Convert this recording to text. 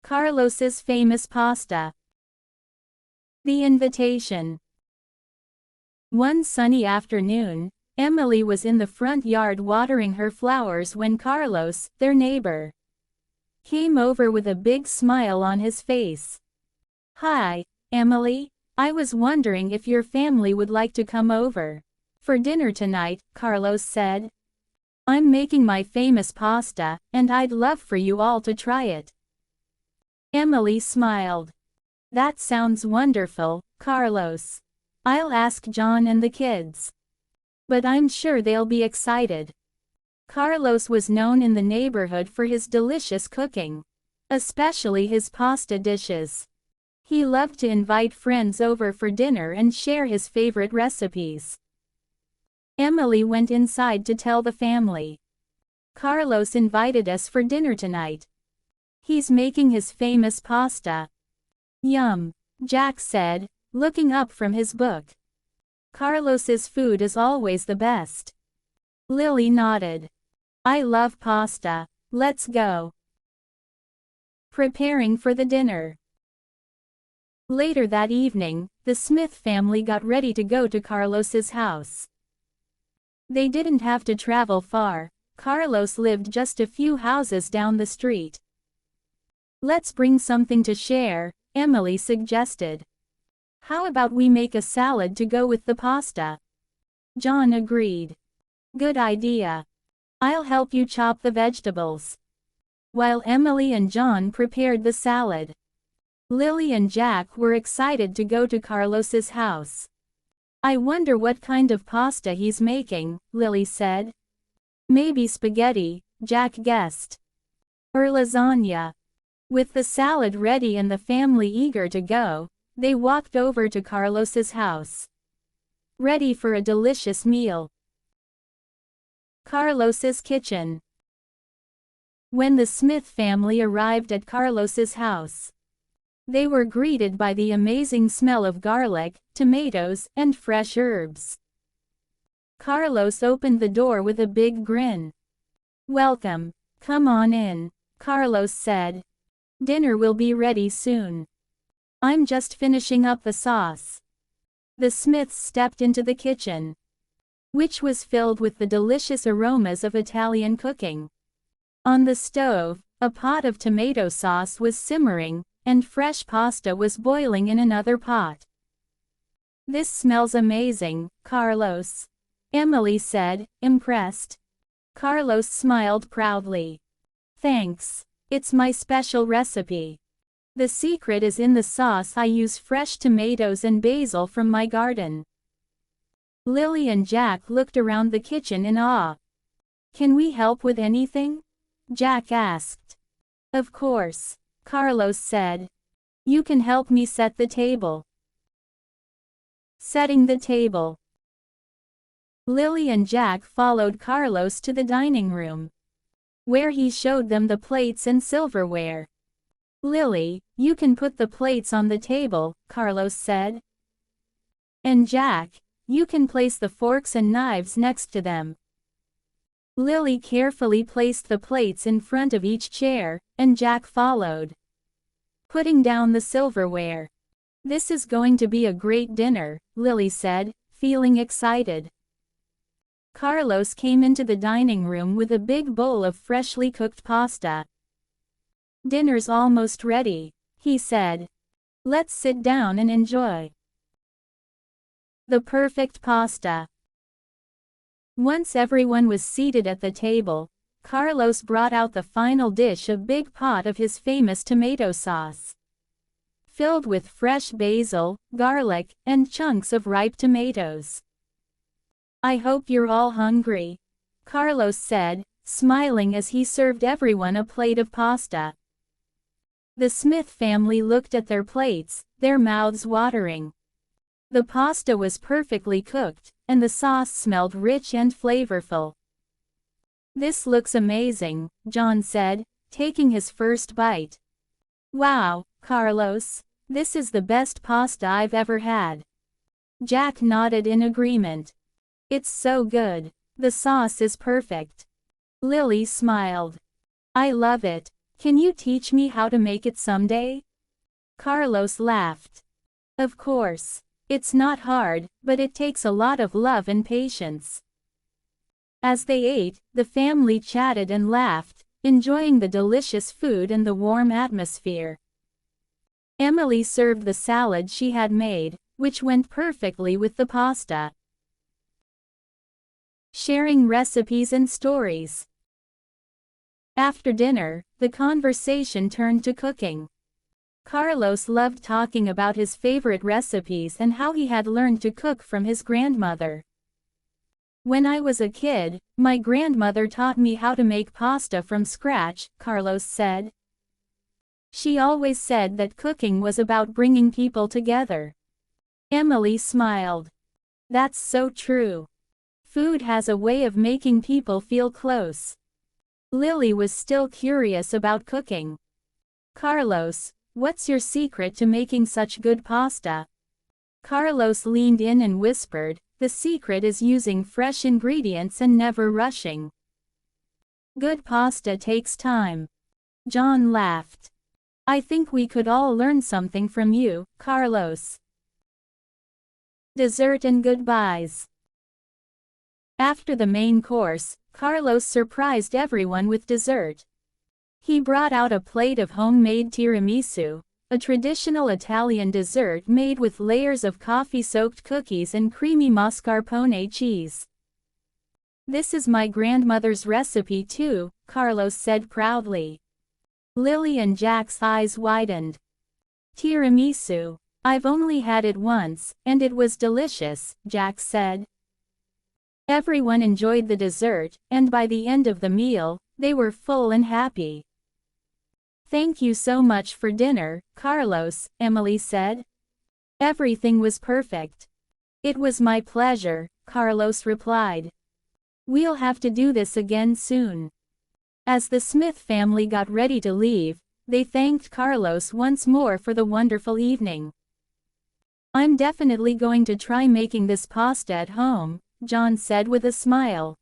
Carlos's famous pasta. The invitation. One sunny afternoon, Emily was in the front yard watering her flowers when Carlos, their neighbor, came over with a big smile on his face. "Hi, Emily. I was wondering if your family would like to come over for dinner tonight," Carlos said. "I'm making my famous pasta, and I'd love for you all to try it." Emily smiled. "That sounds wonderful, Carlos. I'll ask John and the kids. But I'm sure they'll be excited." Carlos was known in the neighborhood for his delicious cooking, especially his pasta dishes. He loved to invite friends over for dinner and share his favorite recipes. Emily went inside to tell the family. "Carlos invited us for dinner tonight. He's making his famous pasta." "Yum," Jack said, looking up from his book. "Carlos's food is always the best." Lily nodded. "I love pasta. Let's go." Preparing for the dinner. Later that evening, the Smith family got ready to go to Carlos's house. They didn't have to travel far. Carlos lived just a few houses down the street. "Let's bring something to share," Emily suggested. "How about we make a salad to go with the pasta?" John agreed. "Good idea. I'll help you chop the vegetables." While Emily and John prepared the salad, Lily and Jack were excited to go to Carlos's house. "I wonder what kind of pasta he's making," Lily said. "Maybe spaghetti," Jack guessed. "Or lasagna." With the salad ready and the family eager to go, they walked over to Carlos's house, ready for a delicious meal. Carlos's kitchen. When the Smith family arrived at Carlos's house, they were greeted by the amazing smell of garlic, tomatoes, and fresh herbs. Carlos opened the door with a big grin. "Welcome. Come on in," Carlos said. "Dinner will be ready soon. I'm just finishing up the sauce." The Smiths stepped into the kitchen, which was filled with the delicious aromas of Italian cooking. On the stove, a pot of tomato sauce was simmering, and fresh pasta was boiling in another pot. "This smells amazing, Carlos," Emily said, impressed. Carlos smiled proudly. "Thanks. It's my special recipe. The secret is in the sauce. I use fresh tomatoes and basil from my garden." Lily and Jack looked around the kitchen in awe. "Can we help with anything?" Jack asked. "Of course," Carlos said. "You can help me set the table." Setting the table. Lily and Jack followed Carlos to the dining room, where he showed them the plates and silverware. "Lily, you can put the plates on the table," Carlos said. "And Jack, you can place the forks and knives next to them." Lily carefully placed the plates in front of each chair, and Jack followed, putting down the silverware. "This is going to be a great dinner," Lily said, feeling excited. Carlos came into the dining room with a big bowl of freshly cooked pasta. "Dinner's almost ready," he said. "Let's sit down and enjoy." The perfect pasta. Once everyone was seated at the table, Carlos brought out the final dish, a big pot of his famous tomato sauce, filled with fresh basil, garlic, and chunks of ripe tomatoes. "I hope you're all hungry," Carlos said, smiling as he served everyone a plate of pasta. The Smith family looked at their plates, their mouths watering. The pasta was perfectly cooked, and the sauce smelled rich and flavorful. "This looks amazing," John said, taking his first bite. "Wow, Carlos, this is the best pasta I've ever had." Jack nodded in agreement. "It's so good. The sauce is perfect." Lily smiled. "I love it. Can you teach me how to make it someday? Carlos laughed. Of course. It's not hard, but it takes a lot of love and patience. As they ate, the family chatted and laughed, enjoying the delicious food and the warm atmosphere. Emily served the salad she had made, which went perfectly with the pasta. Sharing recipes and stories. After dinner, the conversation turned to cooking. Carlos loved talking about his favorite recipes and how he had learned to cook from his grandmother. When I was a kid, my grandmother taught me how to make pasta from scratch, Carlos said. She always said that cooking was about bringing people together. Emily smiled. That's so true. Food has a way of making people feel close. Lily was still curious about cooking. Carlos, what's your secret to making such good pasta? Carlos leaned in and whispered, the secret is using fresh ingredients and never rushing. Good pasta takes time. John laughed. I think we could all learn something from you, Carlos. Dessert and goodbyes. After the main course, Carlos surprised everyone with dessert. He brought out a plate of homemade tiramisu, a traditional Italian dessert made with layers of coffee-soaked cookies and creamy mascarpone cheese. This is my grandmother's recipe too, Carlos said proudly. Lily and Jack's eyes widened. Tiramisu. I've only had it once, and it was delicious, Jack said. Everyone enjoyed the dessert, and by the end of the meal, they were full and happy. Thank you so much for dinner, Carlos, Emily said. Everything was perfect. It was my pleasure, Carlos replied. We'll have to do this again soon. As the Smith family got ready to leave, they thanked Carlos once more for the wonderful evening. I'm definitely going to try making this pasta at home, John said with a smile.